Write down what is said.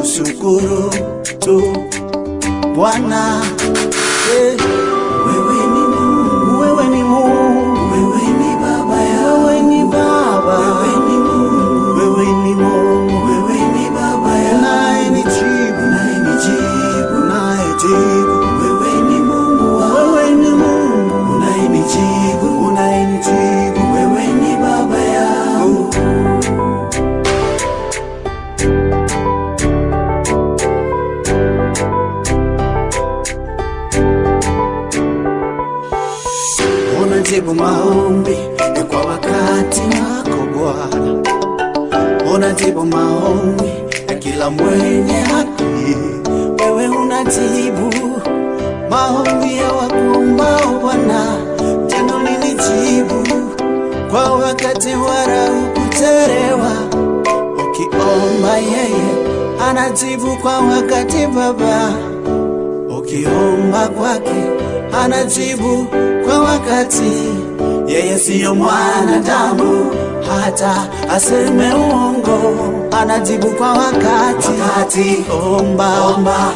kushukuru tu Bwana. Wewe ni Mungu, wewe ni Mungu, wewe ni Baba yangu, wewe ni Baba, wewe ni Mungu, wewe ni Mungu, wewe ni Baba yangu, unayenijibu, unayenijibu, unayenijibu, wewe ni Mungu, wewe ni Mungu, unayenijibu, unayenijibu, wewe ni Baba yangu. Unajibu maombi kwa wakati wako Bwana, unajibu maombi ya kila mwenye haki. Wewe unajibu maombi ya wakuombao Bwana, tena ulinijibu kwa wakati wala hukuchelewa. Ukiomba yeye anajibu kwa wakati Baba, ukiomba kwake anajibu kwa wakati. Yeye siyo mwanadamu hata aseme uongo, anajibu kwa wakati. Omba, omba.